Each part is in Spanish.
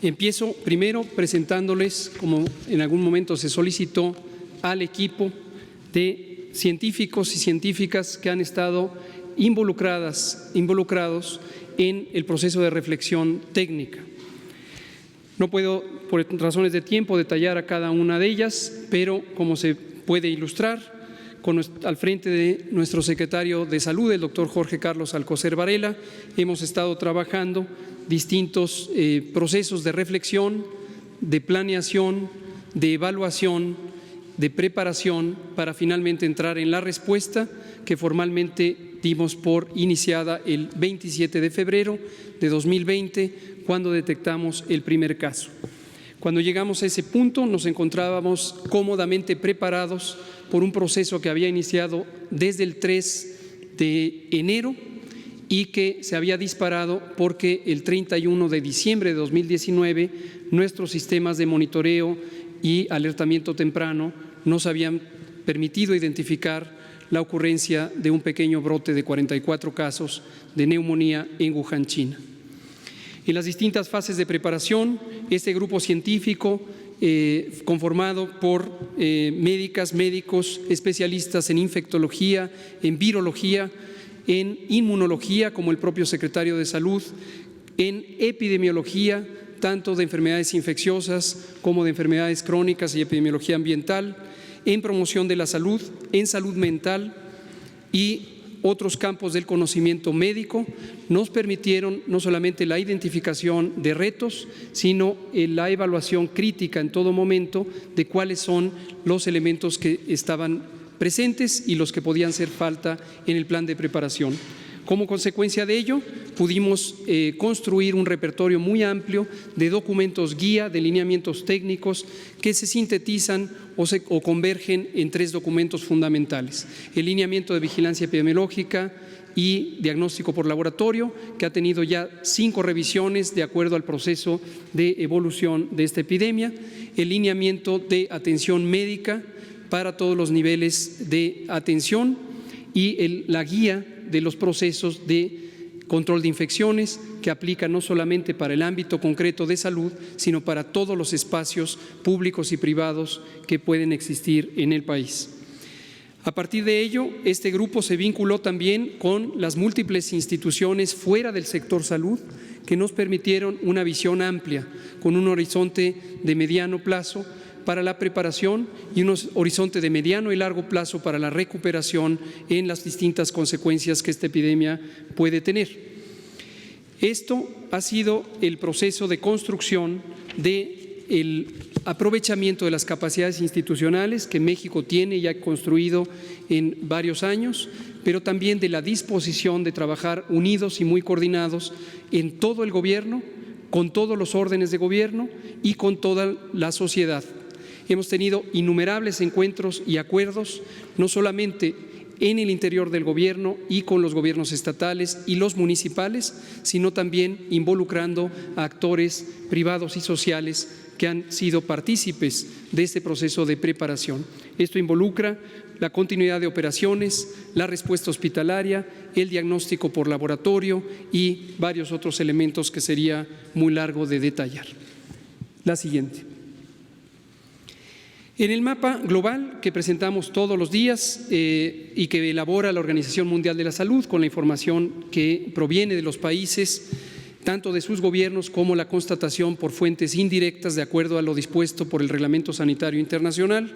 Empiezo primero presentándoles, como en algún momento se solicitó, al equipo de científicos y científicas que han estado involucrados en el proceso de reflexión técnica. No puedo, por razones de tiempo, detallar a cada una de ellas, pero como se puede ilustrar, al frente de nuestro secretario de Salud, el doctor Jorge Carlos Alcocer Varela, hemos estado trabajando distintos procesos de reflexión, de planeación, de evaluación, de preparación para finalmente entrar en la respuesta que formalmente dimos por iniciada el 27 de febrero de 2020, cuando detectamos el primer caso. Cuando llegamos a ese punto nos encontrábamos cómodamente preparados por un proceso que había iniciado desde el 3 de enero y que se había disparado porque el 31 de diciembre de 2019 nuestros sistemas de monitoreo y alertamiento temprano nos habían permitido identificar la ocurrencia de un pequeño brote de 44 casos de neumonía en Wuhan, China. En las distintas fases de preparación, este grupo científico conformado por médicas, médicos, especialistas en infectología, en virología, en inmunología, como el propio secretario de Salud, en epidemiología, tanto de enfermedades infecciosas como de enfermedades crónicas y epidemiología ambiental, en promoción de la salud, en salud mental y otros campos del conocimiento médico, nos permitieron no solamente la identificación de retos, sino la evaluación crítica en todo momento de cuáles son los elementos que estaban presentes y los que podían hacer falta en el plan de preparación. Como consecuencia de ello, pudimos construir un repertorio muy amplio de documentos guía, de lineamientos técnicos que se sintetizan o convergen en 3 documentos fundamentales: el lineamiento de vigilancia epidemiológica y diagnóstico por laboratorio, que ha tenido ya 5 revisiones de acuerdo al proceso de evolución de esta epidemia; el lineamiento de atención médica para todos los niveles de atención y la guía de los procesos de control de infecciones, que aplica no solamente para el ámbito concreto de salud, sino para todos los espacios públicos y privados que pueden existir en el país. A partir de ello, este grupo se vinculó también con las múltiples instituciones fuera del sector salud que nos permitieron una visión amplia, con un horizonte de mediano plazo para la preparación y un horizonte de mediano y largo plazo para la recuperación en las distintas consecuencias que esta epidemia puede tener. Esto ha sido el proceso de construcción del aprovechamiento de las capacidades institucionales que México tiene y ha construido en varios años, pero también de la disposición de trabajar unidos y muy coordinados en todo el gobierno, con todos los órdenes de gobierno y con toda la sociedad. Hemos tenido innumerables encuentros y acuerdos, no solamente en el interior del gobierno y con los gobiernos estatales y los municipales, sino también involucrando a actores privados y sociales que han sido partícipes de este proceso de preparación. Esto involucra la continuidad de operaciones, la respuesta hospitalaria, el diagnóstico por laboratorio y varios otros elementos que sería muy largo de detallar. La siguiente. En el mapa global que presentamos todos los días y que elabora la Organización Mundial de la Salud con la información que proviene de los países, tanto de sus gobiernos como la constatación por fuentes indirectas de acuerdo a lo dispuesto por el Reglamento Sanitario Internacional,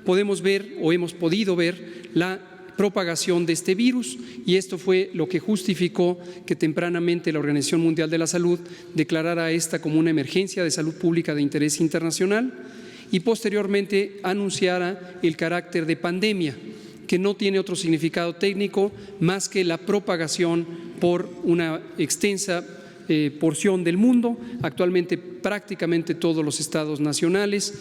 podemos ver o hemos podido ver la propagación de este virus, y esto fue lo que justificó que tempranamente la Organización Mundial de la Salud declarara esta como una emergencia de salud pública de interés internacional y posteriormente anunciara el carácter de pandemia, que no tiene otro significado técnico más que la propagación por una extensa porción del mundo. Actualmente prácticamente todos los estados nacionales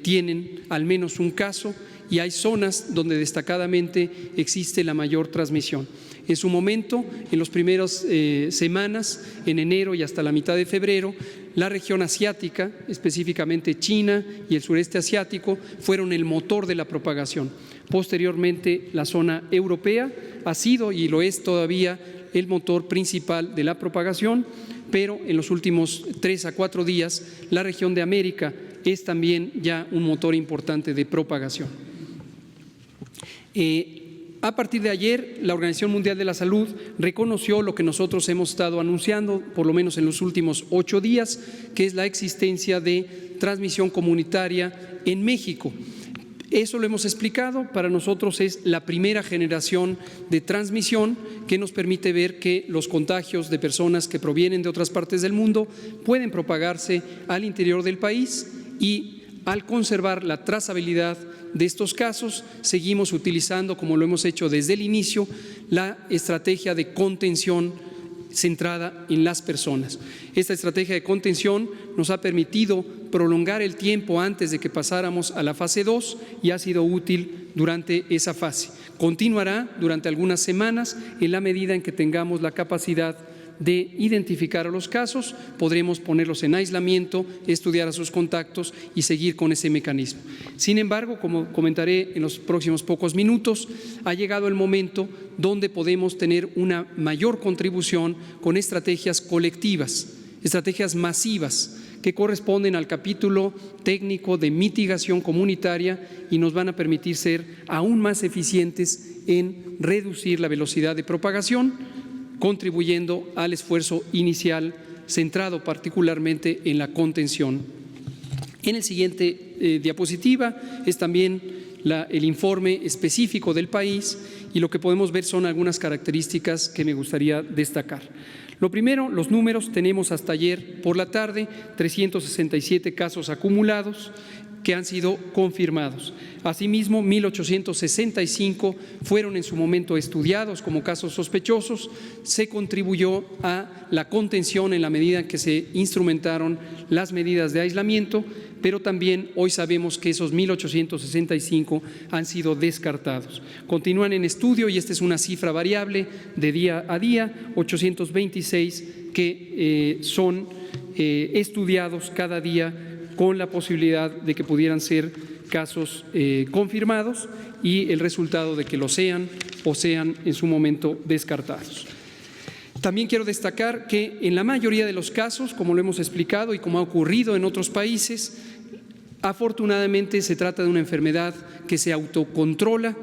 tienen al menos un caso y hay zonas donde destacadamente existe la mayor transmisión. En su momento, en las primeras semanas, en enero y hasta la mitad de febrero, la región asiática, específicamente China y el sureste asiático, fueron el motor de la propagación. Posteriormente, la zona europea ha sido y lo es todavía el motor principal de la propagación, pero en los últimos 3 a 4 días la región de América es también ya un motor importante de propagación. A partir de ayer, la Organización Mundial de la Salud reconoció lo que nosotros hemos estado anunciando, por lo menos en los últimos 8 días, que es la existencia de transmisión comunitaria en México. Eso lo hemos explicado, para nosotros es la primera generación de transmisión que nos permite ver que los contagios de personas que provienen de otras partes del mundo pueden propagarse al interior del país, y al conservar la trazabilidad de estos casos, seguimos utilizando, como lo hemos hecho desde el inicio, la estrategia de contención centrada en las personas. Esta estrategia de contención nos ha permitido prolongar el tiempo antes de que pasáramos a la fase 2 y ha sido útil durante esa fase. Continuará durante algunas semanas en la medida en que tengamos la capacidad de identificar a los casos, podremos ponerlos en aislamiento, estudiar a sus contactos y seguir con ese mecanismo. Sin embargo, como comentaré en los próximos pocos minutos, ha llegado el momento donde podemos tener una mayor contribución con estrategias colectivas, estrategias masivas, que corresponden al capítulo técnico de mitigación comunitaria y nos van a permitir ser aún más eficientes en reducir la velocidad de propagación, contribuyendo al esfuerzo inicial centrado particularmente en la contención. En el siguiente diapositiva es también el informe específico del país, y lo que podemos ver son algunas características que me gustaría destacar. Lo primero, los números. Tenemos hasta ayer por la tarde 367 casos acumulados que han sido confirmados. Asimismo, 1.865 fueron en su momento estudiados como casos sospechosos. Se contribuyó a la contención en la medida en que se instrumentaron las medidas de aislamiento, pero también hoy sabemos que esos 1.865 han sido descartados. Continúan en estudio, y esta es una cifra variable de día a día, 826 que son estudiados cada día, con la posibilidad de que pudieran ser casos confirmados y el resultado de que lo sean o sean en su momento descartados. También quiero destacar que en la mayoría de los casos, como lo hemos explicado y como ha ocurrido en otros países, afortunadamente se trata de una enfermedad que se autocontrola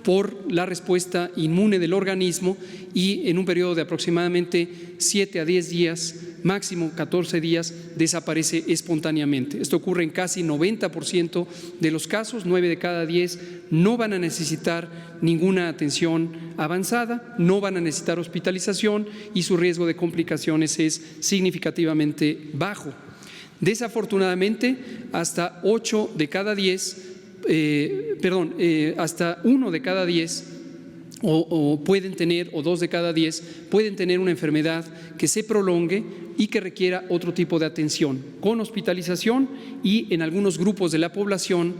por la respuesta inmune del organismo, y en un periodo de aproximadamente 7 a 10 días, máximo 14 días, desaparece espontáneamente. Esto ocurre en casi 90% de los casos. 9 de cada 10 no van a necesitar ninguna atención avanzada, no van a necesitar hospitalización, y su riesgo de complicaciones es significativamente bajo. Desafortunadamente, hasta 8 de cada 10 hasta 1 de cada 10 pueden tener, o 2 de cada 10 pueden tener una enfermedad que se prolongue y que requiera otro tipo de atención, con hospitalización, y en algunos grupos de la población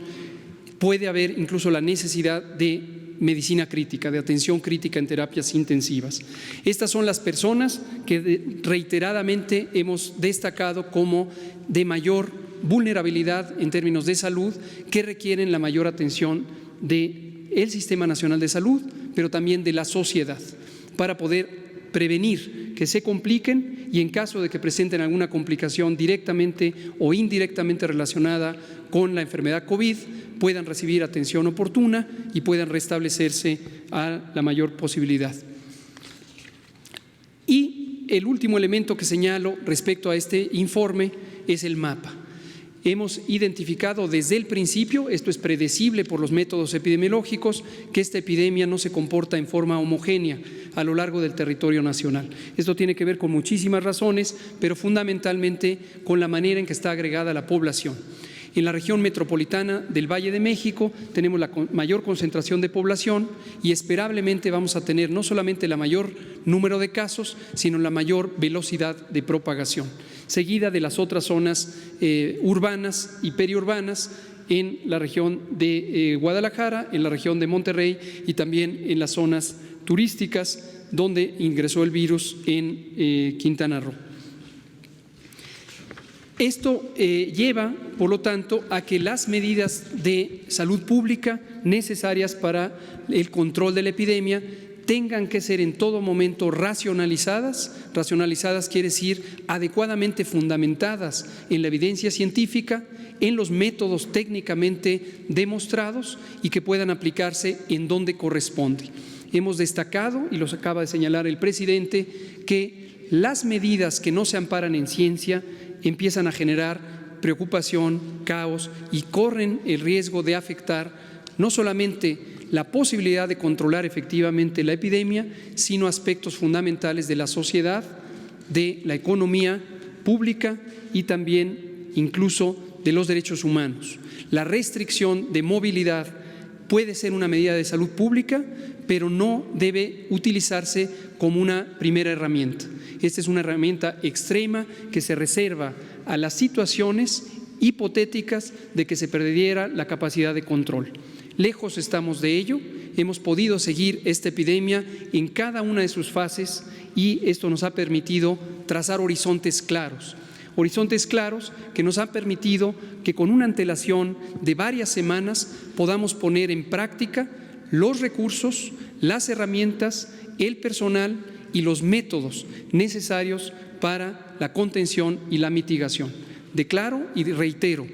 puede haber incluso la necesidad de medicina crítica, de atención crítica en terapias intensivas. Estas son las personas que reiteradamente hemos destacado como de mayor vulnerabilidad en términos de salud, que requieren la mayor atención del Sistema Nacional de Salud, pero también de la sociedad, para poder prevenir que se compliquen, y en caso de que presenten alguna complicación directamente o indirectamente relacionada con la enfermedad COVID, puedan recibir atención oportuna y puedan restablecerse a la mayor posibilidad. Y el último elemento que señalo respecto a este informe es el mapa. Hemos identificado desde el principio, esto es predecible por los métodos epidemiológicos, que esta epidemia no se comporta en forma homogénea a lo largo del territorio nacional. Esto tiene que ver con muchísimas razones, pero fundamentalmente con la manera en que está agregada la población. En la región metropolitana del Valle de México tenemos la mayor concentración de población, y esperablemente vamos a tener no solamente la mayor número de casos, sino la mayor velocidad de propagación, seguida de las otras zonas urbanas y periurbanas en la región de Guadalajara, en la región de Monterrey y también en las zonas turísticas donde ingresó el virus en Quintana Roo. Esto lleva, por lo tanto, a que las medidas de salud pública necesarias para el control de la epidemia tengan que ser en todo momento racionalizadas. Racionalizadas quiere decir adecuadamente fundamentadas en la evidencia científica, en los métodos técnicamente demostrados y que puedan aplicarse en donde corresponde. Hemos destacado, y los acaba de señalar el presidente, que las medidas que no se amparan en ciencia empiezan a generar preocupación, caos y corren el riesgo de afectar no solamente la posibilidad de controlar efectivamente la epidemia, sino aspectos fundamentales de la sociedad, de la economía pública y también incluso de los derechos humanos. La restricción de movilidad puede ser una medida de salud pública, pero no debe utilizarse como una primera herramienta. Esta es una herramienta extrema que se reserva a las situaciones hipotéticas de que se perdiera la capacidad de control. Lejos estamos de ello, hemos podido seguir esta epidemia en cada una de sus fases y esto nos ha permitido trazar horizontes claros que nos han permitido que con una antelación de varias semanas podamos poner en práctica los recursos, las herramientas, el personal y los métodos necesarios para la contención y la mitigación. Declaro y reitero,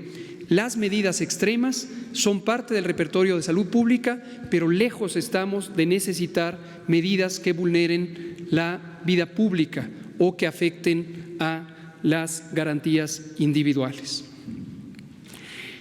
las medidas extremas son parte del repertorio de salud pública, pero lejos estamos de necesitar medidas que vulneren la vida pública o que afecten a las garantías individuales.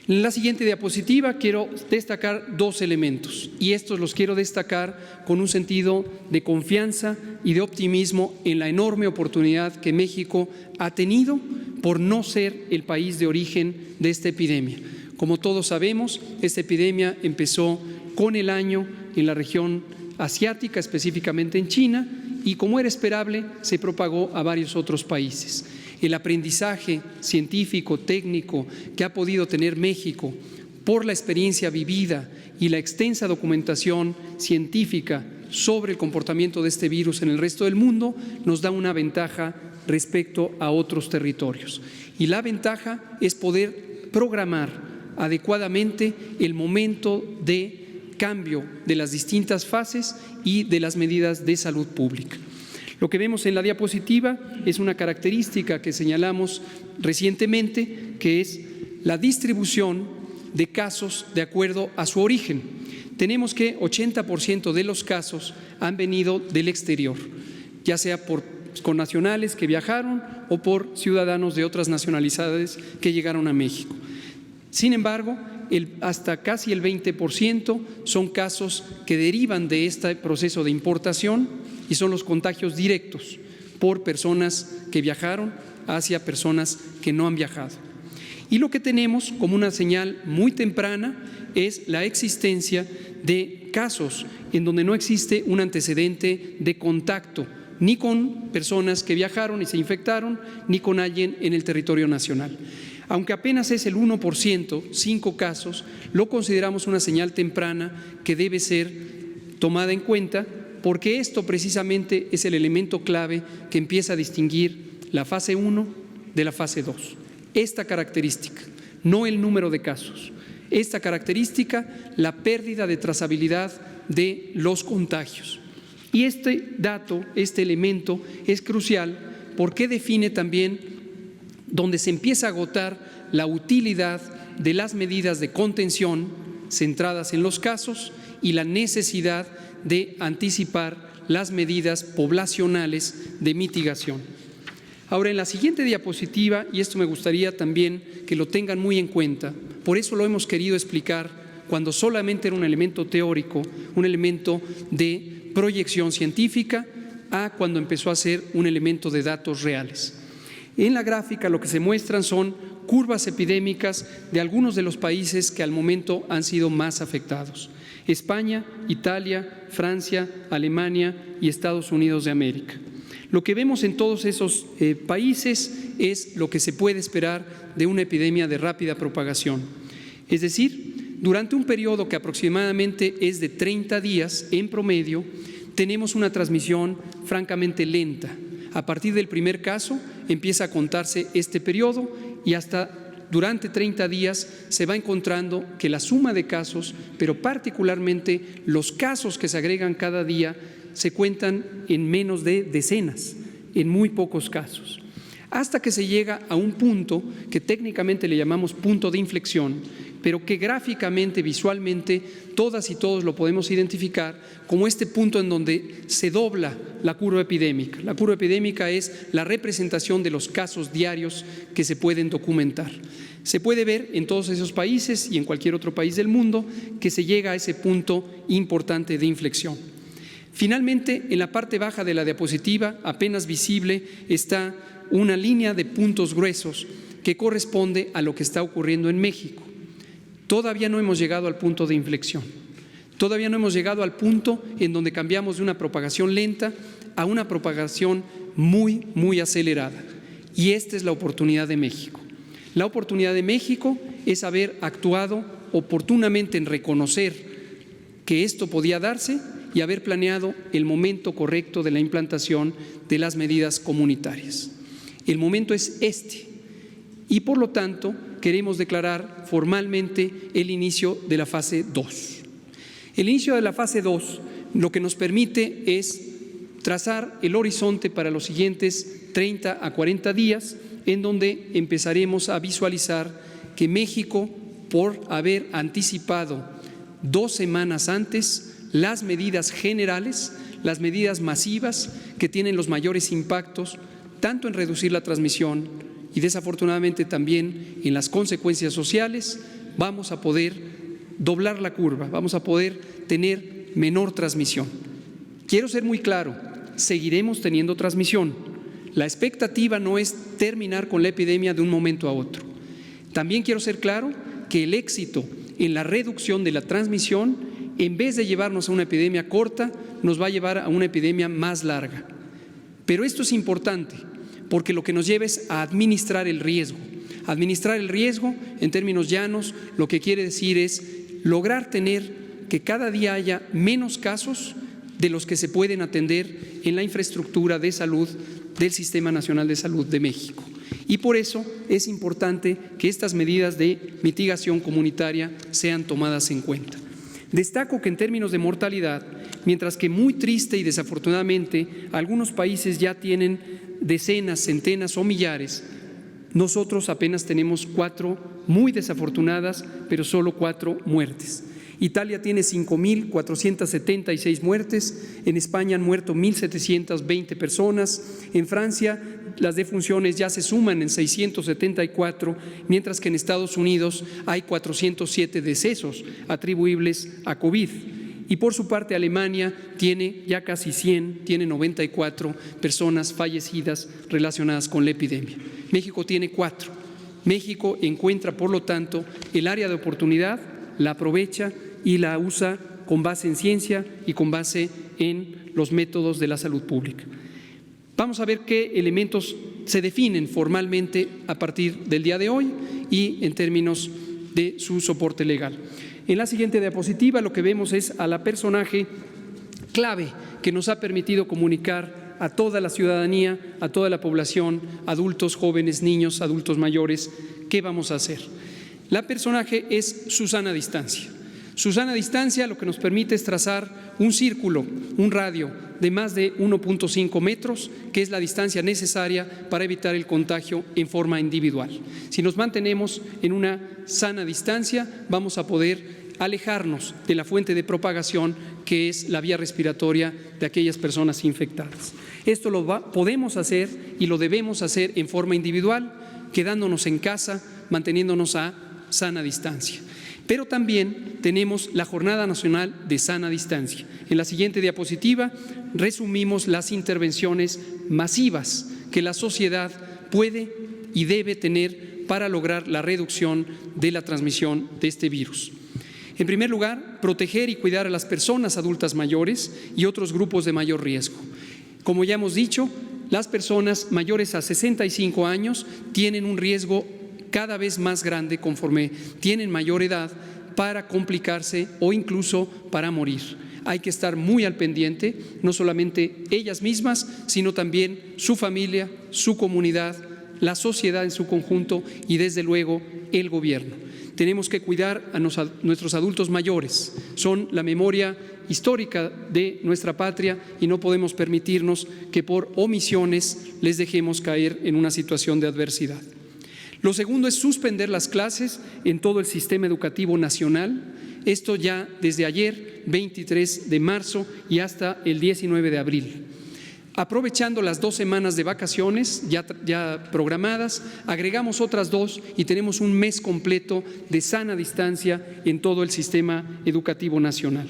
En la siguiente diapositiva quiero destacar dos elementos y estos los quiero destacar con un sentido de confianza y de optimismo en la enorme oportunidad que México ha tenido por no ser el país de origen de esta epidemia. Como todos sabemos, esta epidemia empezó con el año en la región asiática, específicamente en China, y como era esperable, se propagó a varios otros países. El aprendizaje científico, técnico que ha podido tener México por la experiencia vivida y la extensa documentación científica sobre el comportamiento de este virus en el resto del mundo nos da una ventaja respecto a otros territorios. Y la ventaja es poder programar adecuadamente el momento de cambio de las distintas fases y de las medidas de salud pública. Lo que vemos en la diapositiva es una característica que señalamos recientemente, que es la distribución de casos de acuerdo a su origen. Tenemos que 80% de los casos han venido del exterior, ya sea por connacionales que viajaron o por ciudadanos de otras nacionalidades que llegaron a México. Sin embargo, hasta casi el 20% son casos que derivan de este proceso de importación y son los contagios directos por personas que viajaron hacia personas que no han viajado. Y lo que tenemos como una señal muy temprana es la existencia de casos en donde no existe un antecedente de contacto ni con personas que viajaron y se infectaron, ni con alguien en el territorio nacional. Aunque apenas es el 1%, 5 casos, lo consideramos una señal temprana que debe ser tomada en cuenta porque esto precisamente es el elemento clave que empieza a distinguir la fase 1 de la fase 2. Esta característica, no el número de casos, esta característica, la pérdida de trazabilidad de los contagios. Y este dato, este elemento es crucial porque define también donde se empieza a agotar la utilidad de las medidas de contención centradas en los casos y la necesidad de anticipar las medidas poblacionales de mitigación. Ahora, en la siguiente diapositiva, y esto me gustaría también que lo tengan muy en cuenta, por eso lo hemos querido explicar cuando solamente era un elemento teórico, un elemento de proyección científica, a cuando empezó a ser un elemento de datos reales. En la gráfica lo que se muestran son curvas epidémicas de algunos de los países que al momento han sido más afectados: España, Italia, Francia, Alemania y Estados Unidos de América. Lo que vemos en todos esos países es lo que se puede esperar de una epidemia de rápida propagación. Es decir, durante un periodo que aproximadamente es de 30 días en promedio, tenemos una transmisión francamente lenta. A partir del primer caso empieza a contarse este periodo y hasta durante 30 días se va encontrando que la suma de casos, pero particularmente los casos que se agregan cada día, se cuentan en menos de decenas, en muy pocos casos, hasta que se llega a un punto que técnicamente le llamamos punto de inflexión, pero que gráficamente, visualmente, todas y todos lo podemos identificar como este punto en donde se dobla la curva epidémica. La curva epidémica es la representación de los casos diarios que se pueden documentar. Se puede ver en todos esos países y en cualquier otro país del mundo que se llega a ese punto importante de inflexión. Finalmente, en la parte baja de la diapositiva, apenas visible, está una línea de puntos gruesos que corresponde a lo que está ocurriendo en México. Todavía no hemos llegado al punto de inflexión. Todavía no hemos llegado al punto en donde cambiamos de una propagación lenta a una propagación muy acelerada. Y esta es la oportunidad de México. La oportunidad de México es haber actuado oportunamente en reconocer que esto podía darse y haber planeado el momento correcto de la implantación de las medidas comunitarias. El momento es este y, por lo tanto, queremos declarar formalmente el inicio de la fase 2. El inicio de la fase 2 lo que nos permite es trazar el horizonte para los siguientes 30 a 40 días, en donde empezaremos a visualizar que México, por haber anticipado 2 semanas antes las medidas generales, las medidas masivas que tienen los mayores impactos, tanto en reducir la transmisión y desafortunadamente también en las consecuencias sociales, vamos a poder doblar la curva, vamos a poder tener menor transmisión. Quiero ser muy claro, seguiremos teniendo transmisión. La expectativa no es terminar con la epidemia de un momento a otro. También quiero ser claro que el éxito en la reducción de la transmisión, en vez de llevarnos a una epidemia corta, nos va a llevar a una epidemia más larga. Pero esto es importante, porque lo que nos lleva es a administrar el riesgo. Administrar el riesgo, en términos llanos, lo que quiere decir es lograr tener que cada día haya menos casos de los que se pueden atender en la infraestructura de salud del Sistema Nacional de Salud de México. Y por eso es importante que estas medidas de mitigación comunitaria sean tomadas en cuenta. Destaco que en términos de mortalidad, mientras que muy triste y desafortunadamente algunos países ya tienen decenas, centenas o millares, nosotros apenas tenemos 4 muy desafortunadas, pero solo 4 muertes. Italia tiene 5.476 muertes, en España han muerto 1.720 personas, en Francia las defunciones ya se suman en 674, mientras que en Estados Unidos hay 407 decesos atribuibles a COVID. Y por su parte Alemania tiene ya casi 100, tiene 94 personas fallecidas relacionadas con la epidemia. México tiene 4. México encuentra, por lo tanto, el área de oportunidad, la aprovecha y la usa con base en ciencia y con base en los métodos de la salud pública. Vamos a ver qué elementos se definen formalmente a partir del día de hoy y en términos de su soporte legal. En la siguiente diapositiva lo que vemos es a la personaje clave que nos ha permitido comunicar a toda la ciudadanía, a toda la población, adultos, jóvenes, niños, adultos mayores, qué vamos a hacer. La personaje es su sana distancia. Su sana distancia lo que nos permite es trazar un círculo, un radio de más de 1.5 metros, que es la distancia necesaria para evitar el contagio en forma individual. Si nos mantenemos en una sana distancia, vamos a poder alejarnos de la fuente de propagación, que es la vía respiratoria de aquellas personas infectadas. Esto lo podemos hacer y lo debemos hacer en forma individual, quedándonos en casa, manteniéndonos a sana distancia. Pero también tenemos la Jornada Nacional de Sana Distancia. En la siguiente diapositiva resumimos las intervenciones masivas que la sociedad puede y debe tener para lograr la reducción de la transmisión de este virus. En primer lugar, proteger y cuidar a las personas adultas mayores y otros grupos de mayor riesgo. Como ya hemos dicho, las personas mayores a 65 años tienen un riesgo cada vez más grande conforme tienen mayor edad para complicarse o incluso para morir. Hay que estar muy al pendiente, no solamente ellas mismas, sino también su familia, su comunidad, la sociedad en su conjunto y desde luego el gobierno. Tenemos que cuidar a nuestros adultos mayores. Son la memoria histórica de nuestra patria y no podemos permitirnos que por omisiones les dejemos caer en una situación de adversidad. Lo segundo es suspender las clases en todo el sistema educativo nacional. Esto ya desde ayer, 23 de marzo y hasta el 19 de abril. Aprovechando las 2 semanas de vacaciones ya programadas, agregamos otras 2 y tenemos un mes completo de sana distancia en todo el sistema educativo nacional.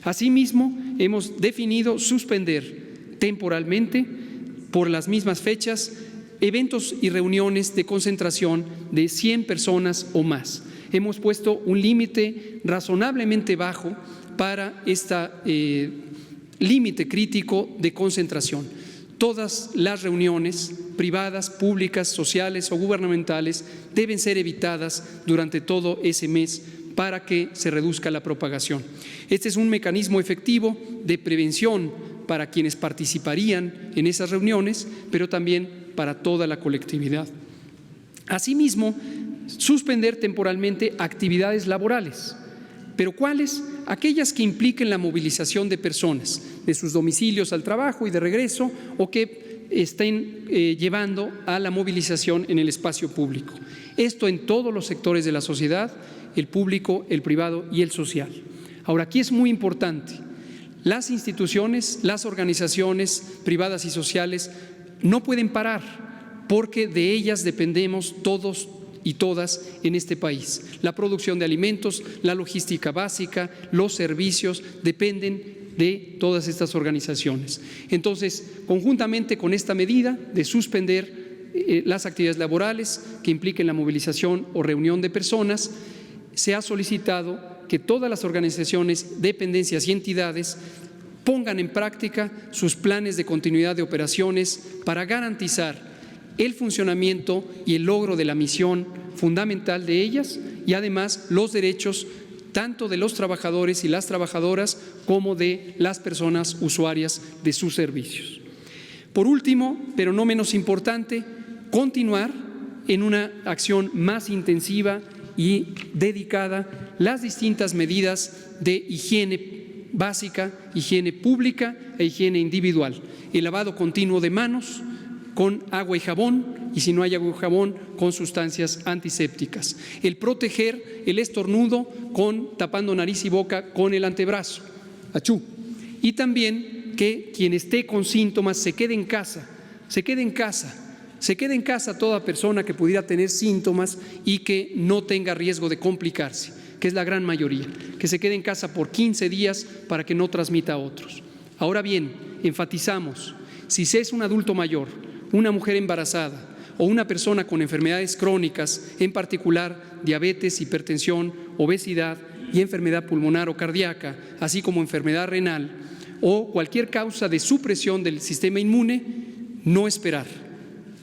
Asimismo, hemos definido suspender temporalmente, por las mismas fechas, eventos y reuniones de concentración de 100 personas o más. Hemos puesto un límite razonablemente bajo para este límite crítico de concentración. Todas las reuniones privadas, públicas, sociales o gubernamentales deben ser evitadas durante todo ese mes para que se reduzca la propagación. Este es un mecanismo efectivo de prevención para quienes participarían en esas reuniones, pero también para toda la colectividad. Asimismo, suspender temporalmente actividades laborales. ¿Pero cuáles? Aquellas que impliquen la movilización de personas de sus domicilios al trabajo y de regreso, o que estén llevando a la movilización en el espacio público. Esto en todos los sectores de la sociedad, el público, el privado y el social. Ahora, aquí es muy importante. Las instituciones, las organizaciones privadas y sociales no pueden parar, porque de ellas dependemos todos y todas en este país. La producción de alimentos, la logística básica, los servicios dependen de todas estas organizaciones. Entonces, conjuntamente con esta medida de suspender las actividades laborales que impliquen la movilización o reunión de personas, se ha solicitado que todas las organizaciones, dependencias y entidades pongan en práctica sus planes de continuidad de operaciones para garantizar el funcionamiento y el logro de la misión fundamental de ellas y además los derechos tanto de los trabajadores y las trabajadoras como de las personas usuarias de sus servicios. Por último, pero no menos importante, continuar en una acción más intensiva y dedicada las distintas medidas de higiene básica, higiene pública e higiene individual, el lavado continuo de manos con agua y jabón, y si no hay agua y jabón, con sustancias antisépticas. El proteger el estornudo tapando nariz y boca con el antebrazo. ¡Achú! Y también que quien esté con síntomas se quede en casa, se quede en casa toda persona que pudiera tener síntomas y que no tenga riesgo de complicarse, que es la gran mayoría, que se quede en casa por 15 días para que no transmita a otros. Ahora bien, enfatizamos, si se es un adulto mayor, una mujer embarazada o una persona con enfermedades crónicas, en particular diabetes, hipertensión, obesidad y enfermedad pulmonar o cardíaca, así como enfermedad renal o cualquier causa de supresión del sistema inmune, no esperar.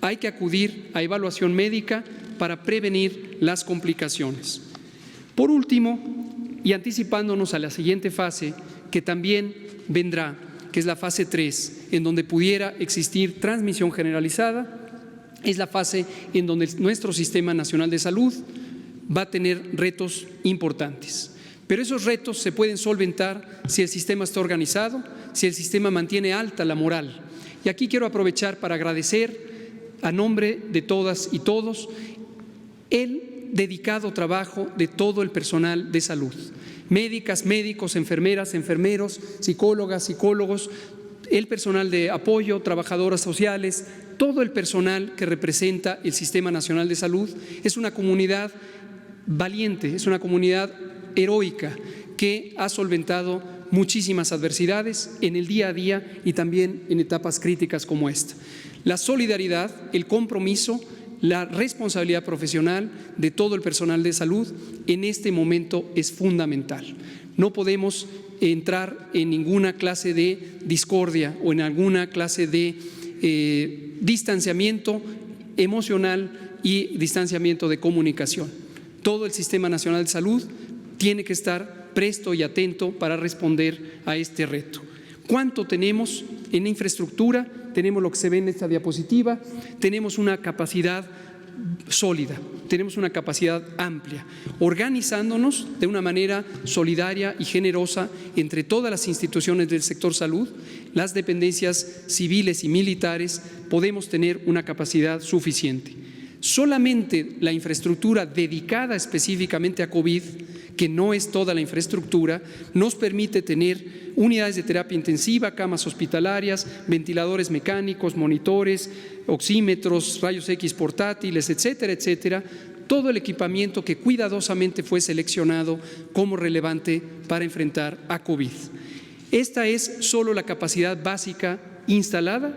Hay que acudir a evaluación médica para prevenir las complicaciones. Por último, y anticipándonos a la siguiente fase, que también vendrá, que es la fase 3, en donde pudiera existir transmisión generalizada, es la fase en donde nuestro Sistema Nacional de Salud va a tener retos importantes. Pero esos retos se pueden solventar si el sistema está organizado, si el sistema mantiene alta la moral. Y aquí quiero aprovechar para agradecer a nombre de todas y todos el dedicado trabajo de todo el personal de salud. Médicas, médicos, enfermeras, enfermeros, psicólogas, psicólogos, el personal de apoyo, trabajadoras sociales, todo el personal que representa el Sistema Nacional de Salud. Es una comunidad valiente, es una comunidad heroica que ha solventado muchísimas adversidades en el día a día y también en etapas críticas como esta. La solidaridad, el compromiso, la responsabilidad profesional de todo el personal de salud en este momento es fundamental. No podemos entrar en ninguna clase de discordia o en alguna clase de distanciamiento emocional y distanciamiento de comunicación. Todo el Sistema Nacional de Salud tiene que estar presto y atento para responder a este reto. ¿Cuánto tenemos en infraestructura? Tenemos lo que se ve en esta diapositiva, tenemos una capacidad sólida. tenemos una capacidad amplia, organizándonos de una manera solidaria y generosa entre todas las instituciones del sector salud, las dependencias civiles y militares, podemos tener una capacidad suficiente. Solamente la infraestructura dedicada específicamente a COVID, que no es toda la infraestructura, nos permite tener unidades de terapia intensiva, camas hospitalarias, ventiladores mecánicos, monitores, oxímetros, rayos X portátiles, etcétera, etcétera, todo el equipamiento que cuidadosamente fue seleccionado como relevante para enfrentar a COVID. Esta es solo la capacidad básica instalada,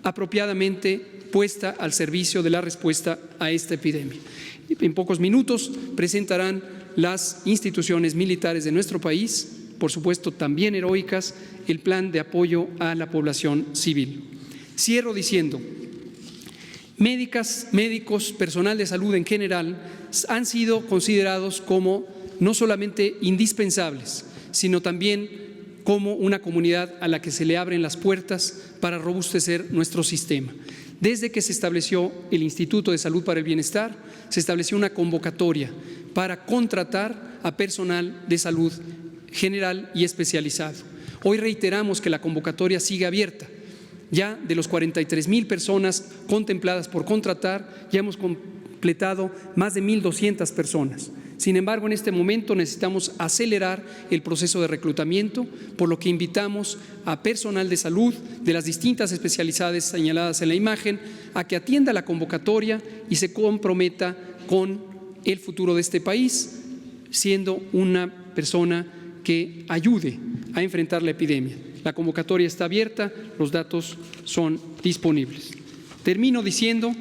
apropiadamente puesta al servicio de la respuesta a esta epidemia. En pocos minutos presentarán las instituciones militares de nuestro país, por supuesto también heroicas, el plan de apoyo a la población civil. Cierro diciendo, médicas, médicos, personal de salud en general han sido considerados como no solamente indispensables, sino también como una comunidad a la que se le abren las puertas para robustecer nuestro sistema. Desde que se estableció el Instituto de Salud para el Bienestar, se estableció una convocatoria para contratar a personal de salud general y especializado. Hoy reiteramos que la convocatoria sigue abierta. Ya de los 43,000 personas contempladas por contratar, ya hemos completado más de 1,200 personas. Sin embargo, en este momento necesitamos acelerar el proceso de reclutamiento, por lo que invitamos a personal de salud de las distintas especialidades señaladas en la imagen a que atienda la convocatoria y se comprometa con el futuro de este país, siendo una persona que ayude a enfrentar la epidemia. La convocatoria está abierta, los datos son disponibles. Termino diciendo,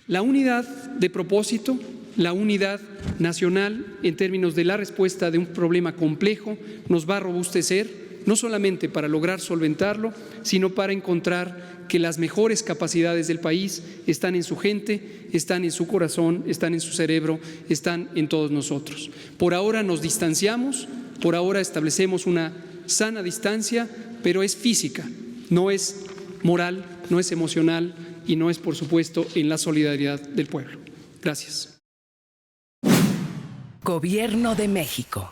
la unidad de propósito, la unidad nacional en términos de la respuesta de un problema complejo nos va a robustecer, no solamente para lograr solventarlo, sino para encontrar que las mejores capacidades del país están en su gente, están en su corazón, están en su cerebro, están en todos nosotros. Por ahora nos distanciamos, por ahora establecemos una sana distancia, pero es física, no es moral, no es emocional y no es, por supuesto, en la solidaridad del pueblo. Gracias. Gobierno de México.